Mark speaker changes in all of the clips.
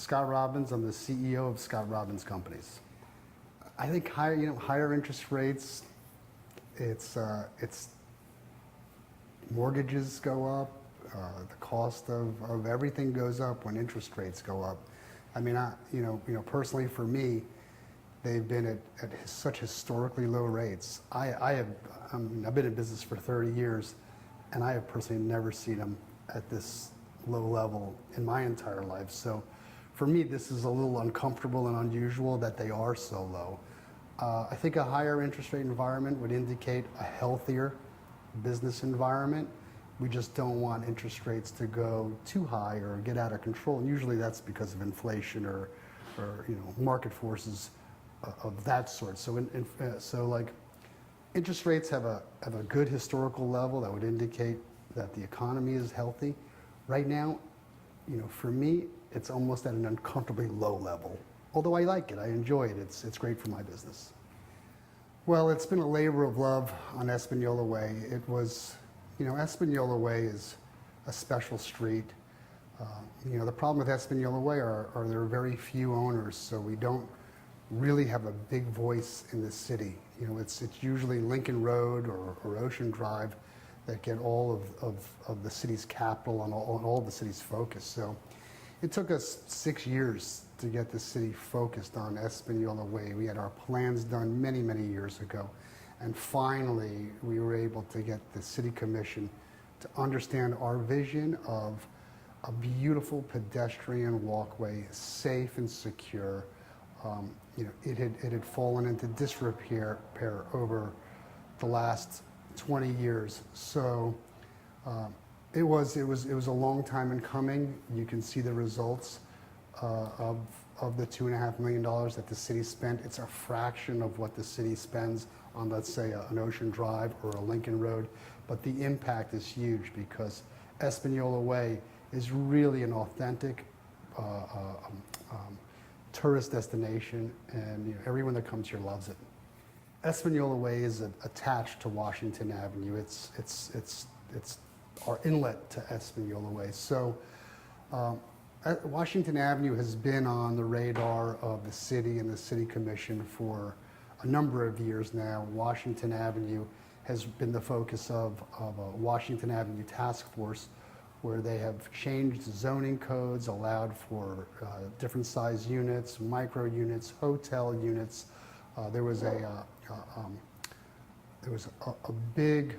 Speaker 1: Scott Robbins. I'm the CEO of Scott Robbins Companies. I think higher interest rates. It's mortgages go up. The cost of everything goes up when interest rates go up. I mean, personally for me, they've been at such historically low rates. I've been in business for 30 years, and I have personally never seen them at this low level in my entire life. So for me, this is a little uncomfortable and unusual that they are so low. I think a higher interest rate environment would indicate a healthier business environment. We just don't want interest rates to go too high or get out of control. And usually that's because of inflation or market forces of that sort. So like interest rates have a good historical level that would indicate that the economy is healthy. Right now, for me, it's almost at an uncomfortably low level. Although I like it, I enjoy it. It's great for my business. Well, it's been a labor of love on Espanola Way. It was, Espanola Way is a special street. The problem with Espanola Way are there are very few owners, so we don't really have a big voice in the city. It's usually Lincoln Road or Ocean Drive that get all of the city's capital and all the city's focus. So it took us 6 years to get the city focused on Espanola Way. We had our plans done many, many years ago. And finally, we were able to get the city commission to understand our vision of a beautiful pedestrian walkway, safe and secure. It had fallen into disrepair over the last 20 years. So it was a long time in coming. You can see the results of the $2.5 million that the city spent. It's a fraction of what the city spends on, let's say, an Ocean Drive or a Lincoln Road. But the impact is huge because Espanola Way is really an authentic tourist destination, and everyone that comes here loves it. Espanola Way is attached to Washington Avenue. It's our inlet to Espanola Way. So Washington Avenue has been on the radar of the city and the city commission for a number of years now. Washington Avenue has been the focus of a Washington Avenue task force where they have changed zoning codes, allowed for different size units, micro units, hotel units. There was a big,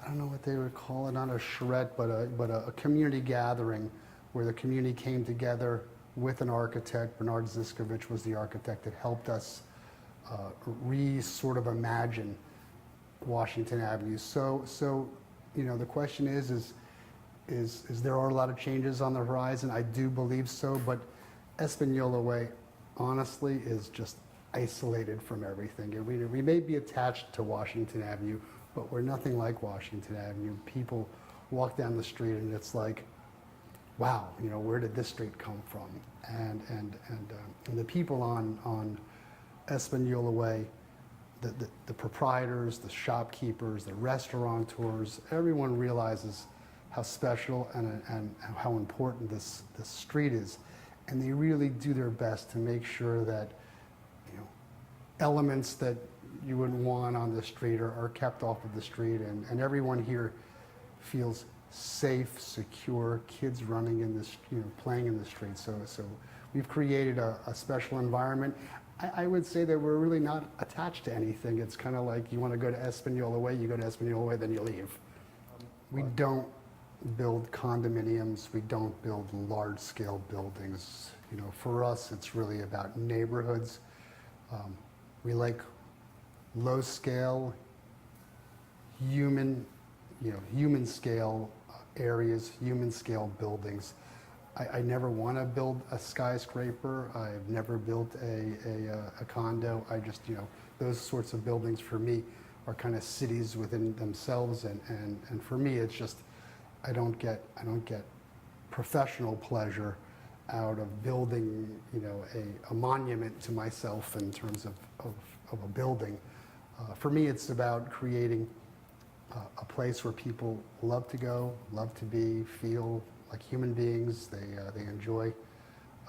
Speaker 1: I don't know what they would call it, not a charrette, but a community gathering where the community came together with an architect. Bernard Ziskovich was the architect that helped us sort of imagine Washington Avenue. So the question is there are a lot of changes on the horizon? I do believe so, but Espanola Way, honestly, is just isolated from everything. We may be attached to Washington Avenue, but we're nothing like Washington Avenue. People walk down the street and it's like, wow, where did this street come from? And the people on Espanola Way, the proprietors, the shopkeepers, the restaurateurs, everyone realizes how special and how important this street is. And they really do their best to make sure that elements that you wouldn't want on the street are kept off of the street, and everyone here feels safe, secure, kids running in this, playing in the street. So we've created a special environment. I would say that we're really not attached to anything. It's kind of like you want to go to Espanola Way, you go to Espanola Way, then you leave. We don't build condominiums. We don't build large-scale buildings. For us, it's really about neighborhoods. We like low-scale, human scale areas, human scale buildings. I never want to build a skyscraper. I've never built a condo. I just, those sorts of buildings for me are kind of cities within themselves. And for me, it's just, I don't get professional pleasure out of building, a monument to myself in terms of a building. For me, it's about creating a place where people love to go, love to be, feel like human beings. They enjoy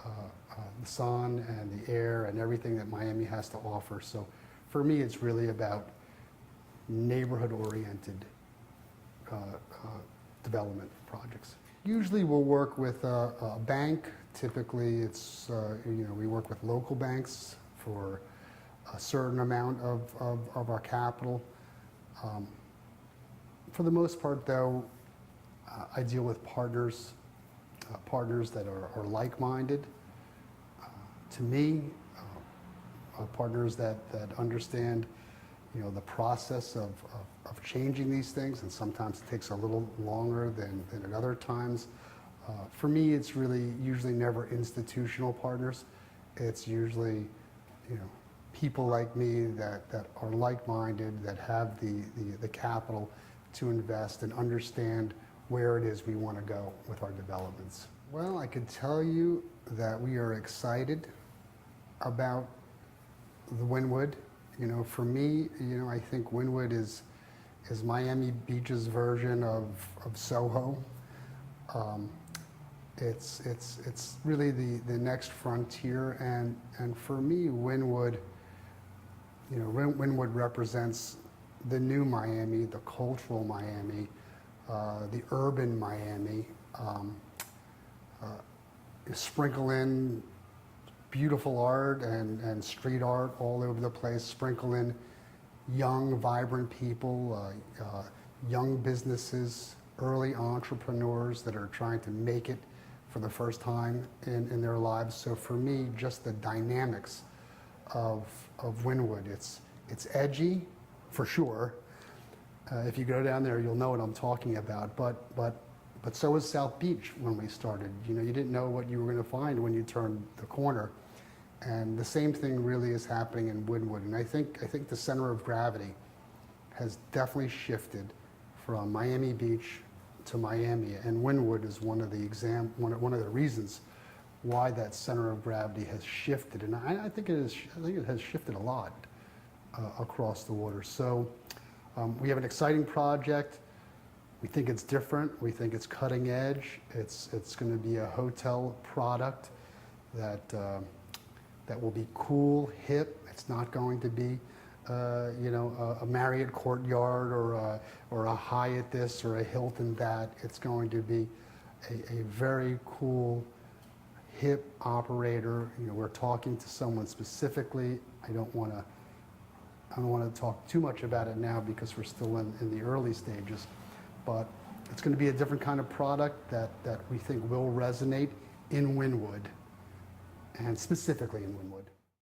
Speaker 1: the sun and the air and everything that Miami has to offer. So for me, it's really about neighborhood-oriented development projects. Usually we'll work with a bank. Typically it's, we work with local banks for a certain amount of our capital. For the most part though, I deal with partners that are like-minded to me, partners that understand the process of changing these things, and sometimes it takes a little longer than at other times. For me, it's really usually never institutional partners. It's usually people like me that are like-minded, that have the capital to invest and understand where it is we want to go with our developments. Well, I could tell you that we are excited about the Wynwood. For me, I think Wynwood is Miami Beach's version of Soho. It's really the next frontier, and for me, Wynwood, Wynwood represents the new Miami, the cultural Miami, the urban Miami. Sprinkle in beautiful art and street art all over the place. Sprinkle in young, vibrant people, young businesses, early entrepreneurs that are trying to make it for the first time in their lives. So for me, just the dynamics of Wynwood, it's edgy, for sure. If you go down there, you'll know what I'm talking about. But so is South Beach when we started. You didn't know what you were going to find when you turned the corner. And the same thing really is happening in Wynwood. And I think the center of gravity has definitely shifted from Miami Beach to Miami. And Wynwood is one of the reasons why that center of gravity has shifted. And I think it has shifted a lot across the water. So we have an exciting project. We think it's different. We think it's cutting edge. It's going to be a hotel product that will be cool, hip. It's not going to be, a Marriott Courtyard or a Hyatt this or a Hilton that. It's going to be a very cool, hip operator. We're talking to someone specifically. I don't want to talk too much about it now because we're still in the early stages. But it's going to be a different kind of product that we think will resonate in Wynwood, and specifically in Wynwood.